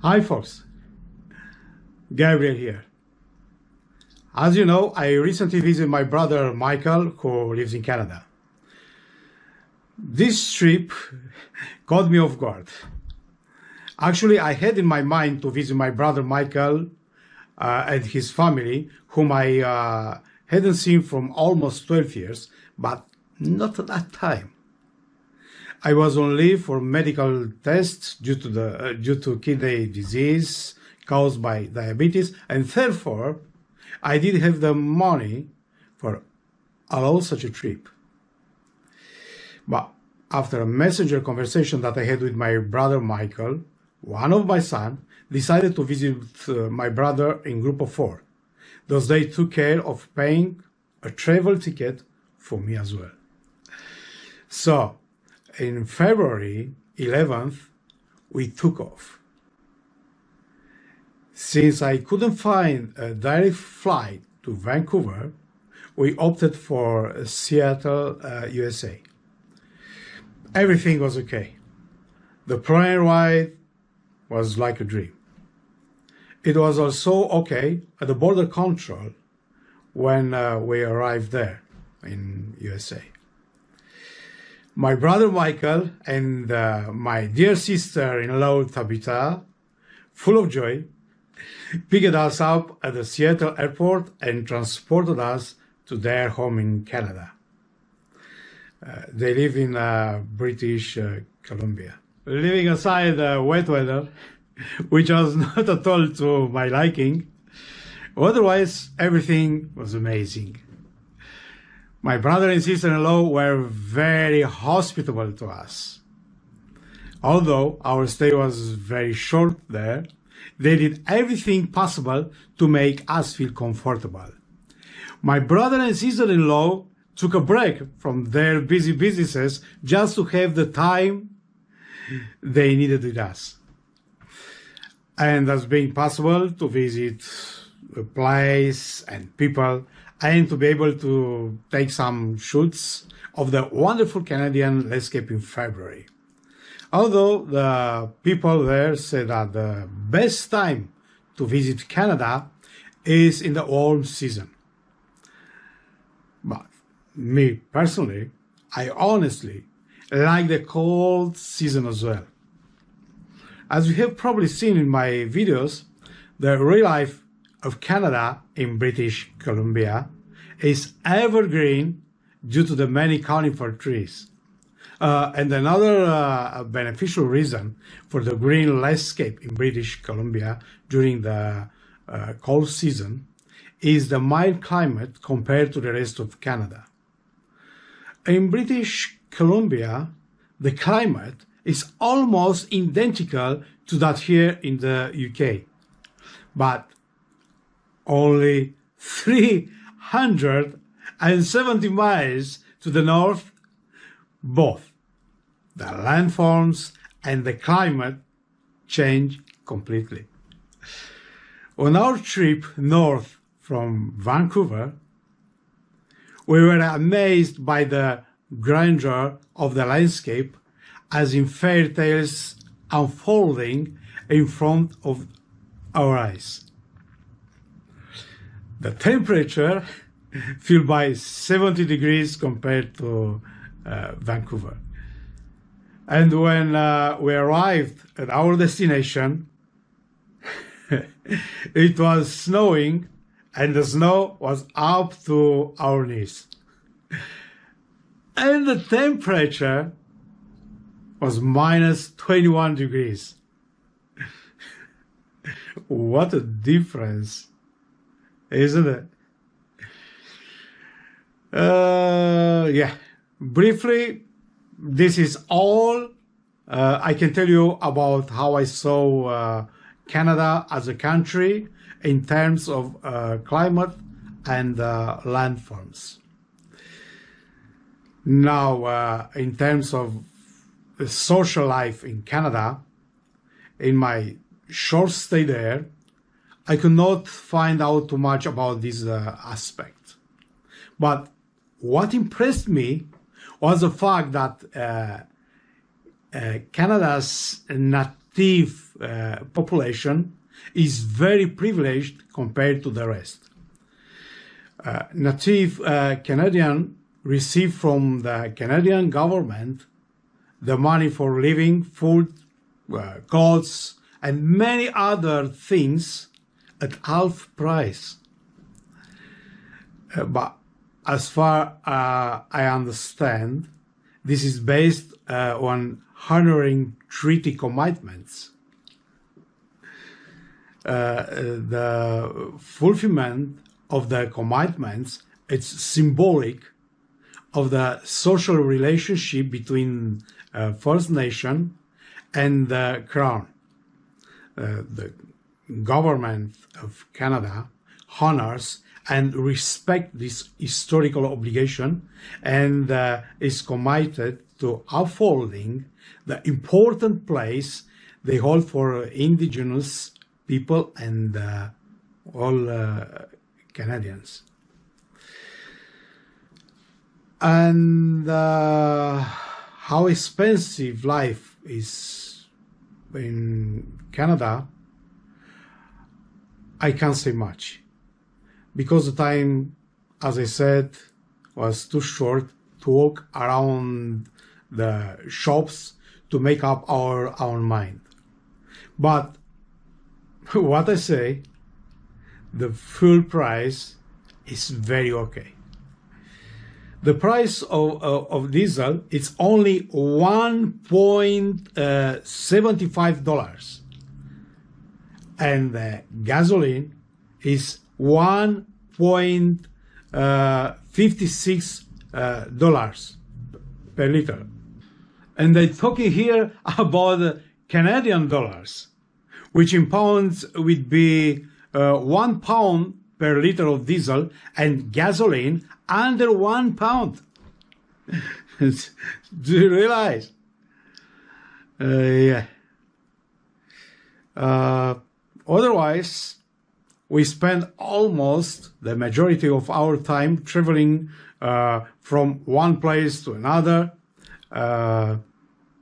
Hi folks, Gabriel here. As you know, I recently visited my brother Michael, who lives in Canada. This trip caught me off guard. Actually, I had in my mind to visit my brother Michael and his family, whom I hadn't seen from almost 12 years, but not at that time. I was on leave for medical tests due to kidney disease caused by diabetes, and therefore I didn't have the money for allow such a trip. But after a messenger conversation that I had with my brother Michael, one of my sons decided to visit my brother in group of 4. Thus they took care of paying a travel ticket for me as well. So in February 11th, we took off. Since I couldn't find a direct flight to Vancouver, we opted for Seattle, USA. Everything was okay. The plane ride was like a dream. It was also okay at the border control when we arrived there in USA. My brother Michael and my dear sister-in-law Tabitha, full of joy, picked us up at the Seattle airport and transported us to their home in Canada. They live in British Columbia. Leaving aside the wet weather, which was not at all to my liking, otherwise everything was amazing. My brother and sister-in-law were very hospitable to us. Although our stay was very short there, they did everything possible to make us feel comfortable. My brother and sister-in-law took a break from their busy businesses just to have the time they needed with us. And as being possible to visit a place and people and to be able to take some shoots of the wonderful Canadian landscape in February. Although the people there say that the best time to visit Canada is in the warm season. But me personally, I honestly like the cold season as well. As you have probably seen in my videos, the real life of Canada in British Columbia is evergreen due to the many conifer trees. And another beneficial reason for the green landscape in British Columbia during the cold season is the mild climate compared to the rest of Canada. In British Columbia, the climate is almost identical to that here in the UK, but only 370 miles to the north, both the landforms and the climate change completely. On our trip north from Vancouver, we were amazed by the grandeur of the landscape as in fairy tales unfolding in front of our eyes. The temperature fell by 70 degrees compared to Vancouver. And when we arrived at our destination, it was snowing and the snow was up to our knees. And the temperature was minus 21 degrees. What a difference, isn't it? Yeah, briefly, this is all I can tell you about how I saw Canada as a country in terms of climate and landforms. Now, in terms of social life in Canada, in my short stay there, I could not find out too much about this aspect. But what impressed me was the fact that Canada's native native population is very privileged compared to the rest. Native Canadian receive from the Canadian government the money for living, food, clothes, and many other things at half price. But as far as I understand, this is based on honoring treaty commitments. The fulfillment of the commitments, it's symbolic of the social relationship between First Nation and the Crown. The government of Canada honors and respects this historical obligation and is committed to upholding the important place they hold for Indigenous people and all Canadians. And how expensive life is in Canada, I can't say much, because the time, as I said, was too short to walk around the shops to make up our own mind. But what I say, the full price is very okay. The price of diesel is only $1.75, and the gasoline is $1.56 per liter. And they're talking here about Canadian dollars, which in pounds would be 1 pound per liter of diesel, and gasoline under 1 pound. Do you realize? Yeah. Otherwise, we spend almost the majority of our time traveling from one place to another.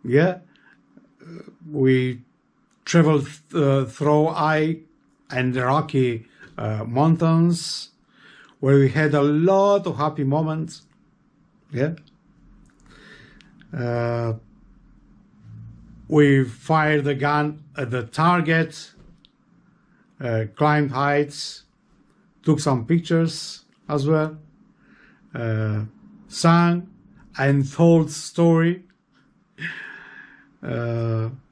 Yeah. We traveled through high and rocky mountains, where we had a lot of happy moments. Yeah. We fired the gun at the target, climbed heights, took some pictures as well, sang and told story,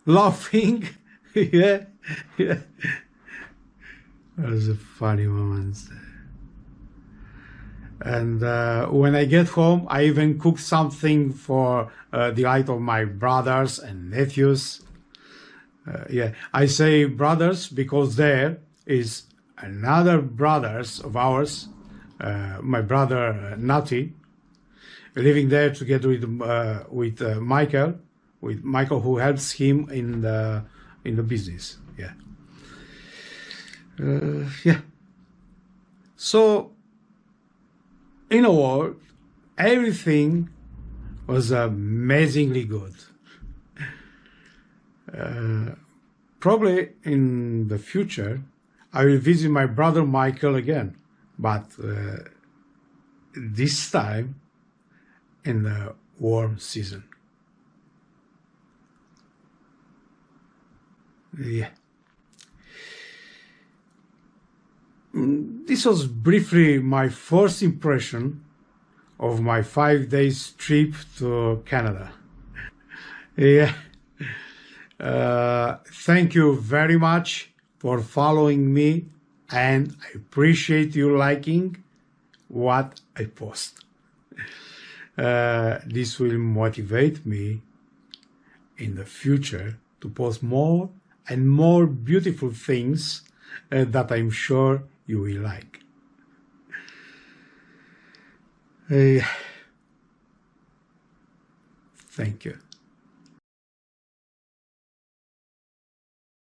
laughing. Yeah. Those are funny moments. And when I get home, I even cook something for the delight of my brothers and nephews. Yeah, I say brothers because there is another brothers of ours, my brother Nati, living there together with Michael, who helps him in the business. Yeah. Yeah. So, in a word, everything was amazingly good. Probably in the future, I will visit my brother Michael again, but this time in the warm season. Yeah. This was briefly my first impression of my 5 days trip to Canada. Yeah. Thank you very much for following me, and I appreciate you liking what I post. This will motivate me in the future to post more and more beautiful things that I'm sure you will like. Thank you.